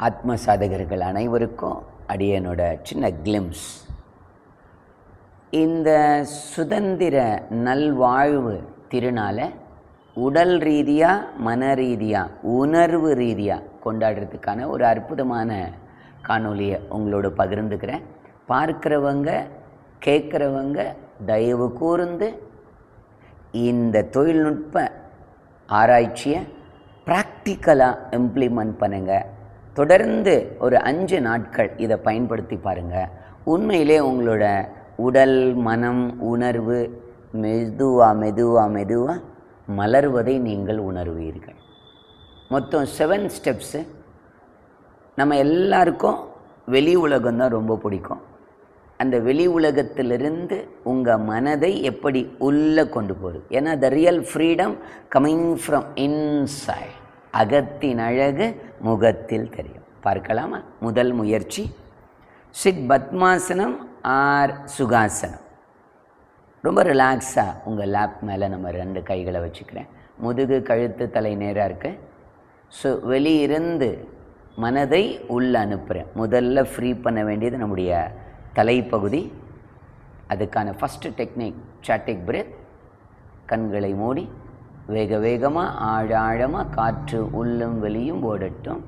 ஆத்ம சாதகர்கள் அனைவருக்கும் அடியனோட சின்ன கிளிம்ஸ். இந்த சுதந்திர நல்வாழ்வு திருநாளை உடல் ரீதியாக, மன ரீதியாக, உணர்வு ரீதியாக கொண்டாடுறதுக்கான ஒரு அற்புதமான காணொலியை உங்களோட பகிர்ந்துக்கிறேன். பார்க்குறவங்க, கேட்குறவங்க தயவு கூர்ந்து இந்த தொழில்நுட்ப ஆராய்ச்சியை ப்ராக்டிக்கலாக இம்ப்ளிமெண்ட் பண்ணுங்கள். தொடர்ந்து ஒரு 5 நாட்கள் இதை பயன்படுத்தி பாருங்கள். உண்மையிலே உங்களோட உடல், மனம், உணர்வு மெதுவாக மலர்வதை நீங்கள் உணர்வீர்கள். மொத்தம் 7 ஸ்டெப்ஸு. நம்ம எல்லாருக்கும் வெளி உலகம்தான் ரொம்ப பிடிக்கும். அந்த வெளி உலகத்திலிருந்து உங்கள் மனதை எப்படி உள்ளே கொண்டு போகுது. ஏன்னா the real freedom coming from inside. அகத்தின் அழகு முகத்தில் தெரியும். பார்க்கலாமா? முதல் முயற்சி சிட் பத்மாசனம் ஆர் சுகாசனம். ரொம்ப ரிலாக்ஸாக உங்கள் லேப் மேலே நம்ம 2 கைகளை வச்சுக்கிறேன். முதுகு, கழுத்து, தலை நேராக இருக்கு. ஸோ வெளியிருந்து மனதை உள்ளே அனுப்புகிறேன். முதல்ல ஃப்ரீ பண்ண வேண்டியது நம்முடைய தலைப்பகுதி. அதுக்கான ஃபஸ்ட்டு டெக்னிக் சாட்டிக் பிரெத். கண்களை மூடி வேக வேகமாக ஆழமாக காற்று உள்ளும் வெளியும் ஓடட்டும்.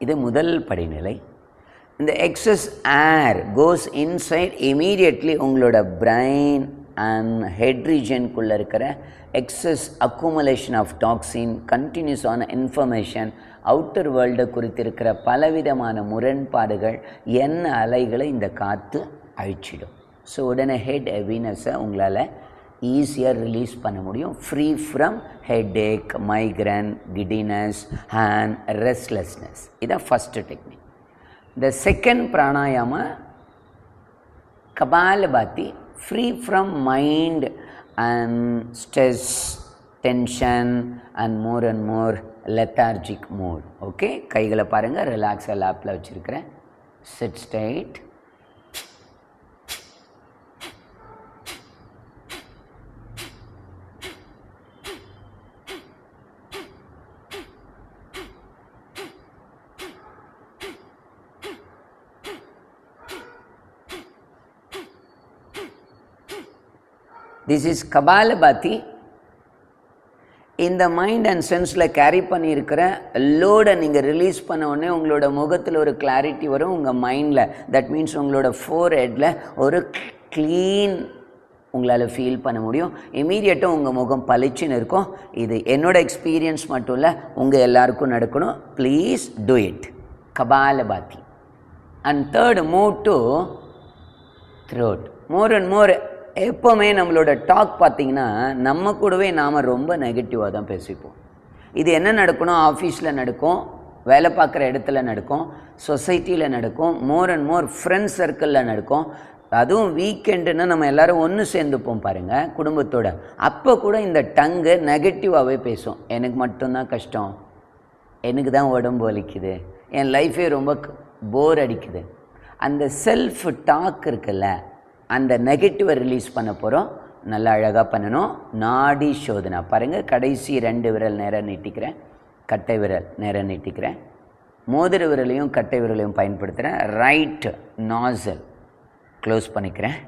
இது முதல் படிநிலை. இந்த excess air goes inside immediately உங்களோட பிரைன் அண்ட் ஹெட் ரீஜனுக்குள்ளே இருக்கிற எக்ஸஸ் அக்குமுலேஷன் ஆஃப் டாக்ஸின், கண்டினியூஸான இன்ஃபர்மேஷன், அவுட்டர் வேர்ல்டை குறித்து இருக்கிற பலவிதமான முரண்பாடுகள், எண்ண அலைகளை இந்த காற்று அழிச்சிடும். ஸோ உடனே ஹெட் ஹெவினஸை உங்களால் ஈஸியாக ரிலீஸ் பண்ண முடியும். Free from headache, migraine, giddiness and restlessness. இதான் ஃபஸ்ட்டு டெக்னிக். இந்த second pranayama Kapalabhati. Free from mind and stress, tension and more lethargic mood. Okay, கைகளை பாருங்கள். ரிலாக்ஸாக லேப்பில் வச்சுருக்கிறேன். Sit straight. This is Kapalabhati. இந்த மைண்ட் அண்ட் சென்ஸில் கேரி பண்ணியிருக்கிற லோடை நீங்கள் ரிலீஸ் பண்ண உடனே உங்களோட முகத்தில் ஒரு கிளாரிட்டி வரும். உங்கள் மைண்டில், தட் மீன்ஸ் உங்களோட ஃபோர்ஹெட்டில் ஒரு க்ளீன் உங்களால் ஃபீல் பண்ண முடியும். இமீடியட்டாக உங்கள் முகம் பளிச்சுன்னு இருக்கும். இது என்னோடய எக்ஸ்பீரியன்ஸ் மட்டும் இல்லை, உங்கள் எல்லாருக்கும் நடக்கணும். Please do it. Kapalbhati. And third, move to throat. More and மோர். எப்போவுமே நம்மளோட டாக் பார்த்திங்கன்னா நம்ம கூடவே நாம் ரொம்ப நெகட்டிவாக தான் பேசிப்போம். இது என்ன நடக்கணும்? ஆஃபீஸில் நடக்கும், வேலை பார்க்குற இடத்துல நடக்கும், சொசைட்டியில் நடக்கும், மோர் அண்ட் மோர் ஃப்ரெண்ட்ஸ் சர்க்கிளில் நடக்கும். அதுவும் வீக்கெண்டுன்னா நம்ம எல்லோரும் ஒன்று சேர்ந்துப்போம் பாருங்கள் குடும்பத்தோட. அப்போ கூட இந்த டங்கு நெகட்டிவாகவே பேசும். எனக்கு மட்டும்தான் கஷ்டம், எனக்கு தான் உடம்பு வலிக்குது, என் லைஃபே ரொம்ப போர் அடிக்குது. அந்த செல்ஃப் டாக் இருக்குல்ல, அந்த நெகட்டிவை ரிலீஸ் பண்ண போகிறோம். நல்லா அழகாக பண்ணணும். நாடி சோதனா பாருங்கள். கடைசி 2 விரல் நேராக நீட்டிக்கிறேன், கட்டை விரல் நேராக நீட்டிக்கிறேன். மோதிர விரலையும் கட்டை விரலையும் பயன்படுத்துகிறேன். ரைட் நாசல் க்ளோஸ் பண்ணிக்கிறேன்.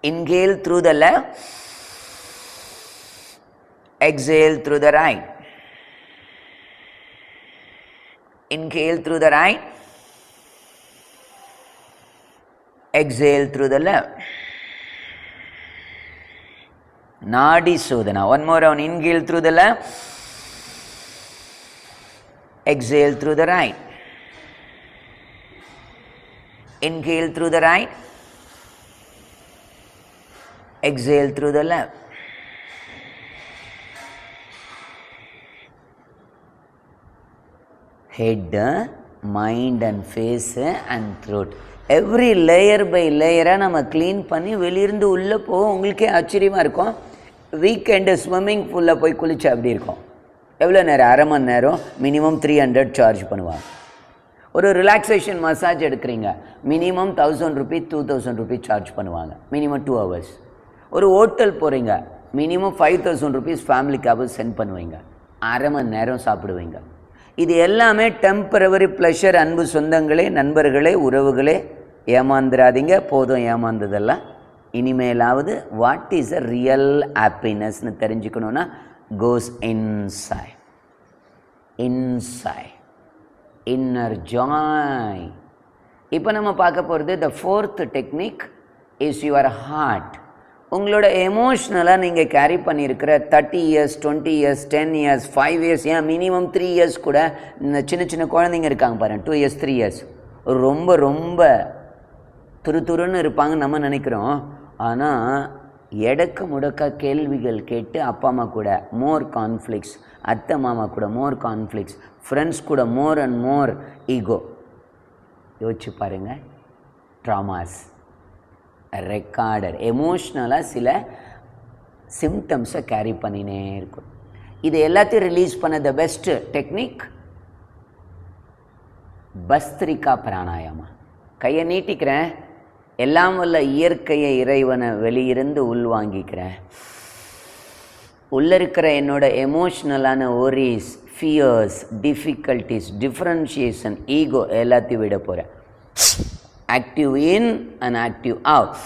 Inhale through the left, exhale through the right. Inhale through the right, exhale through the left. Nadi Sodhana. One more round. Inhale through the left, exhale through the right. Inhale through the right, exhale through the left. Head mind and face and throat. Every layer by லேயராக நம்ம clean பண்ணி வெளியிருந்து உள்ளே போவோம். உங்களுக்கே ஆச்சரியமாக இருக்கும். Weekend swimming பூலில் போய் குளிச்சா அப்படி இருக்கும். எவ்வளோ நேரம்? அரை மணி நேரம், மினிமம் 300 சார்ஜ் பண்ணுவாங்க. ஒரு ரிலாக்ஸேஷன் மசாஜ் எடுக்கிறீங்க, மினிமம் 1000 ருபீஸ் 2000 ருபீஸ் சார்ஜ் பண்ணுவாங்க, மினிமம் 2 hours. ஒரு ஹோட்டல் போகிறீங்க, மினிமம் 5000 ருபீஸ் ஃபேமிலிக்காக சென்ட் பண்ணுவீங்க, அரை மணி நேரம் சாப்பிடுவீங்க. இது எல்லாமே டெம்பரவரி ப்ளஷர். அன்பு சொந்தங்களே, நண்பர்களே, உறவுகளே, ஏமாந்துடாதீங்க. போதும் ஏமாந்ததெல்லாம். இனிமேலாவது வாட் இஸ் அ ரியல் ஹாப்பினஸ்னு தெரிஞ்சுக்கணுன்னா கோஸ் இன்சைட். Inner joy. இப்போ நம்ம பார்க்க போகிறது the 4th technique is your heart. உங்களோட எமோஷ்னலாக நீங்கள் கேரி பண்ணியிருக்கிற 30 years 20 years 10 years 5 years, ஏன் மினிமம் 3 years கூட இந்த சின்ன சின்ன குழந்தைங்க இருக்காங்க பாருங்கள், 2 years 3 years ரொம்ப ரொம்ப துருன்னு இருப்பாங்க நம்ம நினைக்கிறோம். ஆனால் எடக்க முடக்க கேள்விகள் கேட்டு அப்பா அம்மா கூட மோர் கான்ஃப்ளிக்ஸ், அத்தை மாமா கூட மோர் கான்ஃப்ளிக்ஸ், ஃப்ரெண்ட்ஸ் கூட மோர் அண்ட் மோர் ஈகோ. யோசிச்சு பாருங்கள். ட்ராமாஸ் ரெக்கார்டர் எமோஷ்னலாக சில சிம்டம்ஸை கேரி பண்ணினே இருக்கும். இது எல்லாத்தையும் ரிலீஸ் பண்ண the best technique bhastrika pranayama. கையை நீட்டிக்கிறேன், எல்லாம் வல்ல இயற்கையை இறைவனை வெளியிருந்து உள்வாங்கிக்கிறேன். உள்ளே இருக்கிற என்னோட எமோஷ்னலான worries, fears, difficulties, differentiation, ego எல்லாத்தையும் விட போகிறேன். Active in and active out.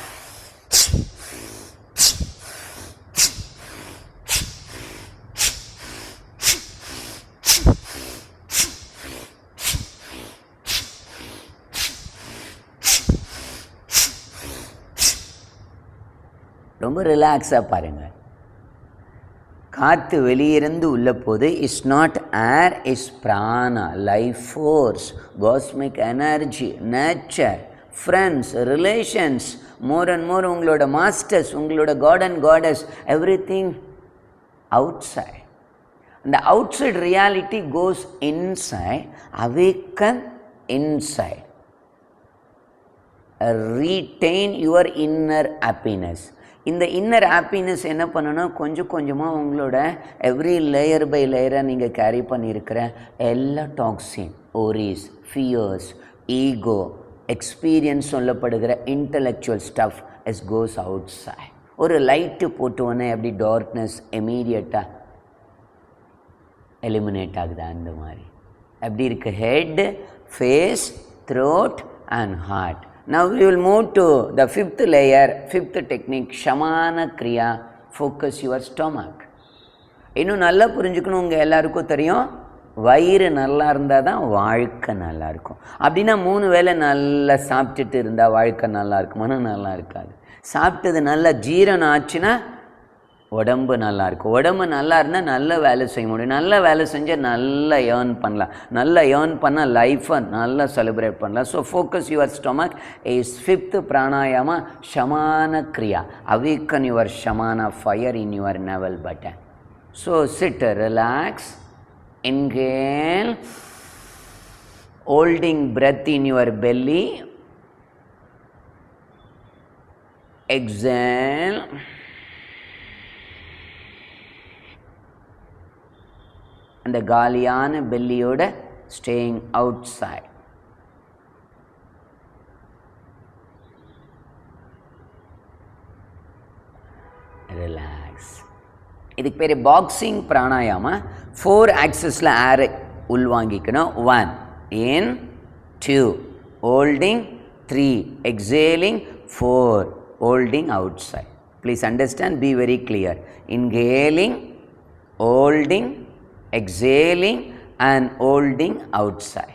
ரொம்ப ரிலாக்ஸாக பாருங்கள். காற்று வெளியிருந்து உள்ள போது is not air, is prana, life force, cosmic energy, nature, friends, relations, more and more உங்களோட மாஸ்டர்ஸ், உங்களோட god and goddess, everything outside. அந்த outside reality goes inside. Awaken inside. Retain your inner happiness. இந்த inner happiness என்ன பண்ணணும்? கொஞ்சம் கொஞ்சமாக உங்களோட every layer by லேயராக நீங்கள் கேரி பண்ணியிருக்கிற எல்லா toxin, worries, fears, ego, experience சொல்லப்படுகிற intellectual stuff as goes outside. ஒரு லைட்டு போட்டோன்னே அப்படி டார்க்னஸ் இமீடியட்டாக எலிமினேட் ஆகுது. அந்த மாதிரி அப்படி இருக்குது head, face, throat and heart. Now we will move to the 5th layer, 5th technique, Shamana Kriya. Focus your stomach. இன்னும் நல்லா புரிஞ்சுக்கணும். உங்கள் எல்லாருக்கும் தெரியும், வயிறு நல்லா இருந்தால் தான் வாழ்க்கை நல்லா இருக்கும். அப்படின்னா 3 வேளை நல்லா சாப்பிட்டுட்டு இருந்தால் வாழ்க்கை நல்லா இருக்குமானா நல்லா இருக்காது. சாப்பிட்டது நல்லா ஜீரணம் ஆச்சுன்னா உடம்பு நல்லா இருக்கும். உடம்பு நல்லா இருந்தால் நல்ல வேலை செய்ய முடியும். நல்ல வேலை செஞ்சால் நல்லா ஏர்ன் பண்ணலாம். நல்லா ஏர்ன் பண்ணால் லைஃப்பை நல்லா செலிப்ரேட் பண்ணலாம். So focus your stomach is 5th pranayama, samana kriya. Awaken your samana fire in your navel button. So sit, relax, inhale, holding breath in your belly, exhale, அந்த காலியான பெல்லியோட ஸ்டேயிங் அவுட் சைட். ரிலாக்ஸ். இதுக்கு பேர் பாக்ஸிங் பிராணாயாமா. 4 ஆக்சஸில் ஏரை உள்வாங்கிக்கணும். 1 in, 2 holding, 3 exhaling, 4 holding outside. Please understand, be very clear. Inhaling, holding, exhaling and holding outside.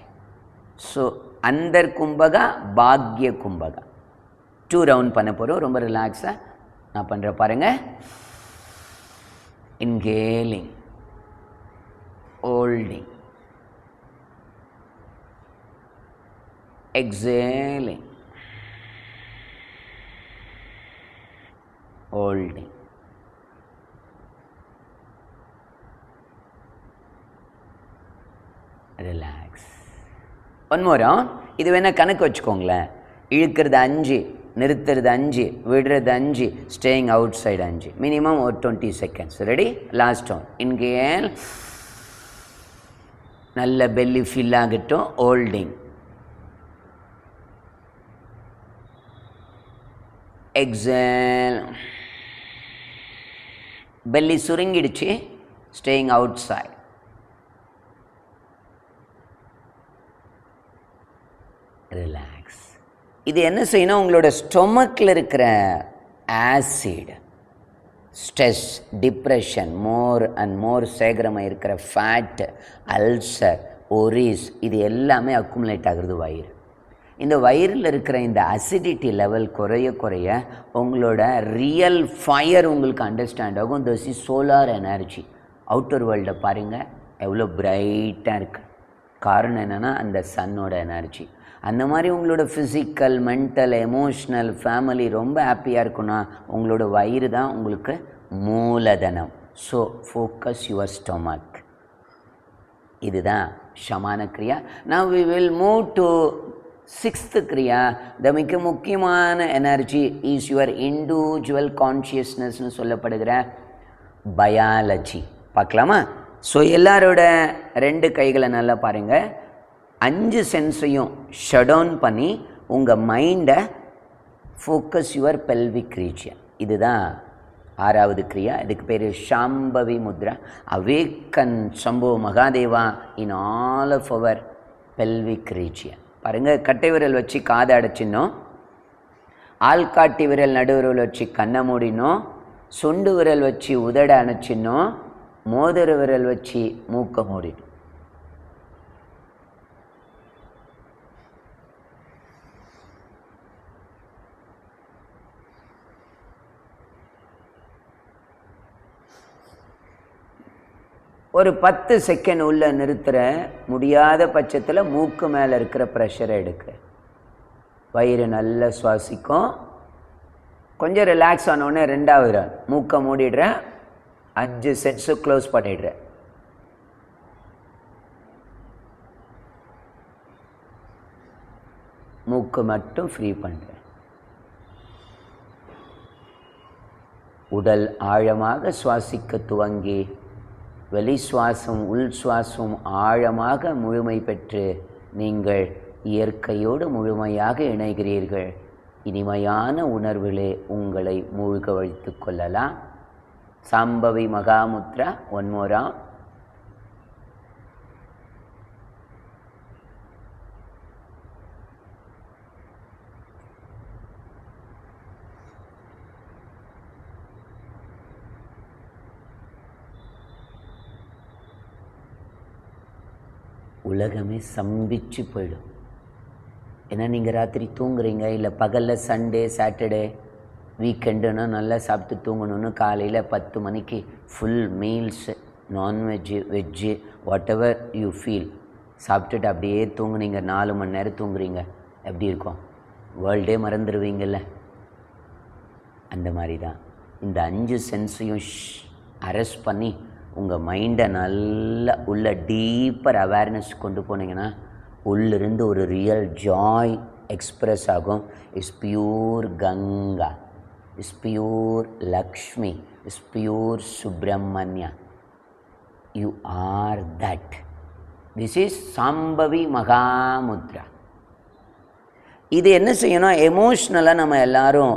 So under kumbhaga, bhagya kumbhaga. 2 round பண்ண போறோம். ரொம்ப ரிலாக்ஸா நான் பண்ற பாருங்க. Inhaling, holding, exhaling, holding. Relax. One more இது வேணால் கணக்கு வச்சுக்கோங்களேன். இழுக்கிறது 5, நிறுத்துறது 5, விடுறது 5, ஸ்டேயிங் அவுட் சைடு 5, மினிமம் ஒரு 20 seconds. Ready? Last one. Inhale, நல்ல பெல்லி ஃபில் ஆகட்டும். ஹோல்டிங். எக்ஸேல். பெல்லி சுருங்கிடுச்சு. Staying outside. ரிலாக்ஸ். இது என்ன செய்யணும்? உங்களோட ஸ்டொமக்கில் இருக்கிற acid, stress, depression, more and more சேகரமாக இருக்கிற ஃபேட், அல்சர், ஒரிஸ், இது எல்லாமே அக்குமுலேட் ஆகுறது வயிறு. இந்த வயிறில் இருக்கிற இந்த அசிடிட்டி லெவல் குறைய குறைய உங்களோட ரியல் ஃபயர் உங்களுக்கு அண்டர்ஸ்டாண்ட் ஆகும். This is solar energy. Outer வேர்ல்டை பாருங்கள் எவ்வளோ பிரைட்டாக இருக்குது. காரணம் என்னென்னா அந்த சன்னோட எனர்ஜி. அந்த மாதிரி உங்களோட ஃபிசிக்கல், மென்டல், எமோஷ்னல், ஃபேமிலி ரொம்ப ஹாப்பியாக இருக்குன்னா உங்களோட வயிறு தான் உங்களுக்கு மூலதனம். So focus your stomach. இதுதான் samana kriya. Now we will move to 6th kriya. The மிக முக்கியமான எனர்ஜி இஸ் யுவர் இண்டிவிஜுவல் கான்ஷியஸ்னஸ்னு சொல்லப்படுகிற பயாலஜி. பார்க்கலாமா? ஸோ எல்லாரோட 2 கைகளை நல்லா பாருங்கள். 5 சென்ஸையும் ஷட் டவுன் பண்ணி உங்கள் மைண்டை ஃபோக்கஸ் யுவர் பெல்விக் ரீஜியன். இதுதான் 6வது கிரியா. இதுக்கு பேர் Shambhavi Mudra. Awaken Shambho Mahadeva in all of our pelvic region. பாருங்கள், கட்டை விரல் வச்சு காதை அடைச்சிடணும். ஆள்காட்டி விரல் நடுவிரல் வச்சு கண்ணை மூடினோம். சுண்டு விரல் வச்சு உதட அணைச்சிடணும். மோதிர விரல் வச்சு மூக்க மூடிடும். ஒரு 10 செகண்ட் உள்ளே நிறுத்துகிற. முடியாத பட்சத்தில் மூக்கு மேலே இருக்கிற ப்ரெஷரை எடுக்க. வயிறு நல்லா சுவாசிக்கும். கொஞ்சம் ரிலாக்ஸ் ஆனோடனே 2வது மூக்கை மூடிடுறேன். 5 செட்ஸு க்ளோஸ் பண்ணிடுறேன். மூக்கு மட்டும் ஃப்ரீ பண்ணுறேன். உடல் ஆழமாக சுவாசிக்க துவங்கி வெளி சுவாசம் உள் சுவாசம் ஆழமாக முழுமை பெற்று நீங்கள் இயற்கையோடு முழுமையாக இணைகிறீர்கள். இனிமையான உணர்வுகளே உங்களை மூழ்க வைத்து கொள்ளலாம். சாம்பவி மகாமுத்ரா. ஒன் மோரா. உலகமே சம்பிச்சு போயிடும். ஏன்னா நீங்கள் ராத்திரி தூங்குறீங்க, இல்லை பகலில் சண்டே சாட்டர்டே வீக்கெண்டுன்னா நல்லா சாப்பிட்டு தூங்கணுன்னு காலையில் 10 மணிக்கு full meals, non veg, veg, what ever you feel சாப்பிட்டுட்டு அப்படியே தூங்குனீங்க. 4 மணி நேரம் தூங்குறீங்க. எப்படி இருக்கும்? வேர்ல்டே மறந்துடுவீங்கள்ல. அந்த மாதிரி தான் இந்த 5 சென்ஸையும் அரெஸ்ட் பண்ணி உங்கள் மைண்டை நல்லா உள்ள டீப்பர் அவேர்னஸ் கொண்டு போனீங்கன்னா உள்ளிருந்து ஒரு ரியல் ஜாய் எக்ஸ்ப்ரெஸ் ஆகும். Is pure Ganga, is pure Lakshmi, is pure Subramanya. You are that. This is Shambhavi Mahamudra. இது என்ன செய்யணும்? எமோஷ்னலாக நம்ம எல்லாரும்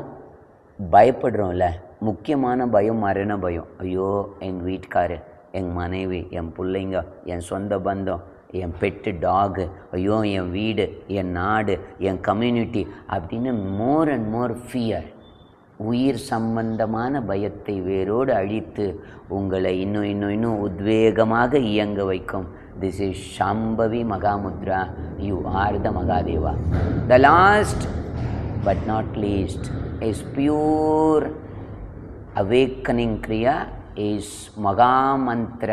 பயப்படுறோம்ல. முக்கியமான பயம் மரண பயம். ஐயோ, எங்கள் வீட்டுக்காரு, எங்கள் மனைவி, என் பிள்ளைங்க, என் சொந்த பந்தம், என் பெட்டு டாகு, ஐயோ என் வீடு, என் நாடு, என் கம்யூனிட்டி அப்படின்னு மோர் அண்ட் மோர் ஃபியர். உயிர் சம்பந்தமான பயத்தை வேரோடு அழித்து உங்களை இன்னும் உத்வேகமாக இயங்க வைக்கும். This is Shambhavi Mahamudra. You are the Mahadeva. The last but not least is pure awakening kriya is mahamantra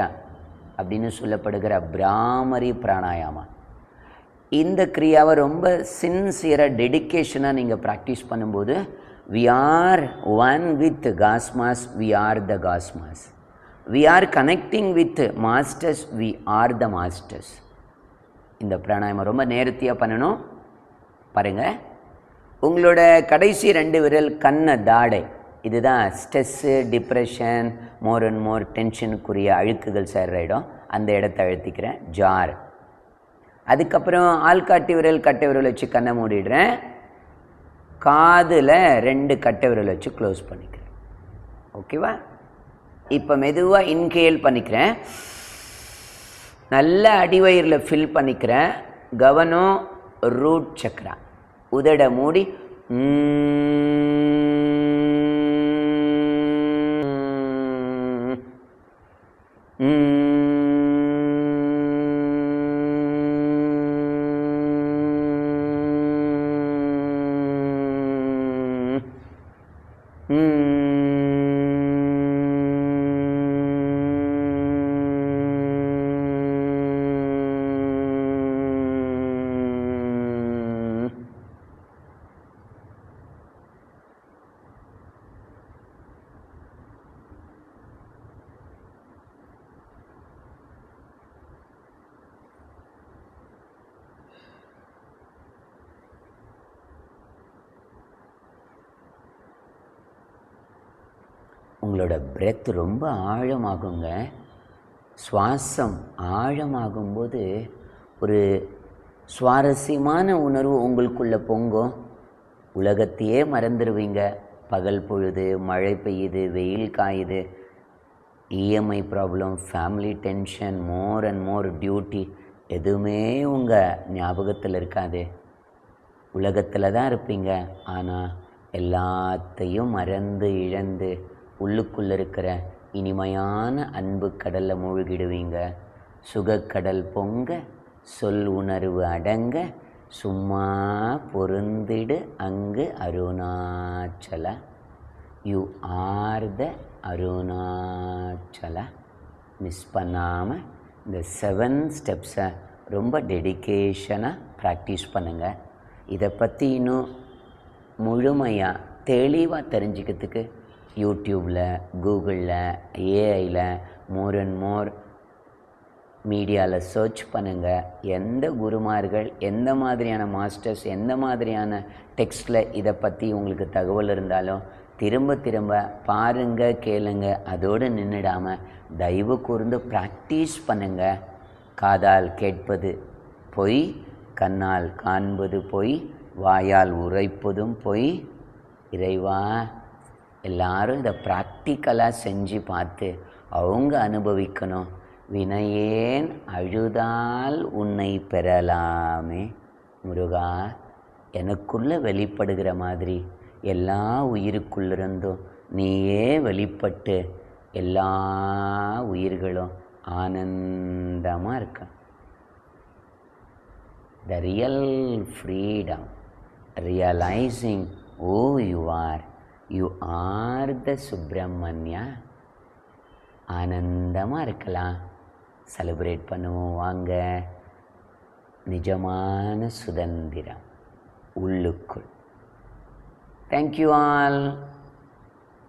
அப்படின்னு சொல்லப்படுகிற பிராமரி பிராணாயாமா. இந்த கிரியாவை ரொம்ப சின்சியராக டெடிக்கேஷனாக நீங்கள் ப்ராக்டிஸ் பண்ணும்போது we are one with Cosmos, we are the Cosmos. We are connecting with masters, we are the masters. இந்த பிராணாயாமம் ரொம்ப நேர்த்தியாக பண்ணணும். பாருங்கள், உங்களோட கடைசி 2 விரல் கண்ணை தாடை, இதுதான் stress, depression, more and more டென்ஷனுக்குரிய அழுக்குகள் சேர்ற இடம். அந்த இடத்த அழுத்திக்கிறேன், ஜார். அதுக்கப்புறம் ஆள்காட்டி விரல் கட்டை விரல் வச்சு கண்ணை மூடிடுறேன். காதில் 2 கட்டை விரல் வச்சு க்ளோஸ் பண்ணிக்கிறேன். ஓகேவா? இப்போ மெதுவாக இன்ஹேல் பண்ணிக்கிறேன். நல்ல அடிவயிறில் ஃபில் பண்ணிக்கிறேன். கவனம் ரூட் சக்கரா. உதட மூடி உங்களோட பிரெத் ரொம்ப ஆழமாகுங்க. சுவாசம் ஆழமாகும்போது ஒரு சுவாரஸ்யமான உணர்வு உங்களுக்குள்ளே பொங்கும். உலகத்தையே மறந்துடுவீங்க. பகல் பொழுது, மழை பெய்யுது, வெயில் காயுது, EMI problem, family tension, more and more duty, எதுவுமே உங்கள் ஞாபகத்தில் இருக்காது. உலகத்தில் தான் இருப்பீங்க. ஆனால் எல்லாத்தையும் மறந்து இழந்து உள்ளுக்குள்ளே இருக்கிற இனிமையான அன்பு கடலில் மூழ்கிடுவீங்க. சுகக்கடல் பொங்க, சொல் உணர்வு அடங்க, சும்மா பொருந்திடு அங்கு Arunachal. You are the Arunachal. Miss பண்ணாமல் இந்த 7 ஸ்டெப்ஸை ரொம்ப டெடிகேஷனாக ப்ராக்டிஸ் பண்ணுங்கள். இதை பற்றி இன்னும் முழுமையாக தெளிவாக தெரிஞ்சுக்கிறதுக்கு யூடியூப்பில், கூகுளில், ஏஐயில், மோர் அண்ட் மோர் மீடியாவில் சர்ச் பண்ணுங்கள். எந்த குருமார்கள், எந்த மாதிரியான மாஸ்டர்ஸ், எந்த மாதிரியான டெக்ஸ்டில் இதை பற்றி உங்களுக்கு தகவல் இருந்தாலும் திரும்ப திரும்ப பாருங்கள், கேளுங்க. அதோடு நின்றுடாமல் தயவு கூர்ந்து ப்ராக்டிஸ் பண்ணுங்கள். காதால் கேட்பது பொய், கண்ணால் காண்பது பொய், வாயால் உரைப்பதும் பொய். இறைவா, எல்லாரும் இதை ப்ராக்டிக்கலாக செஞ்சு பார்த்து அவங்க அனுபவிக்கணும். வினையேன் அழுதால் உன்னை பெறலாமே. முருகா, எனக்குள்ளே வெளிப்படுகிற மாதிரி எல்லா உயிருக்குள்ளிருந்தும் நீயே வெளிப்பட்டு எல்லா உயிர்களும் ஆனந்தமாக இருக்க. The real freedom, realizing who you are. You are the Subramanya. ஆனந்தமாக இருக்கலாம். செலிப்ரேட் பண்ணுவோம் வாங்க. நிஜமான சுதந்திரம் உள்ளுக்குள். Thank you all.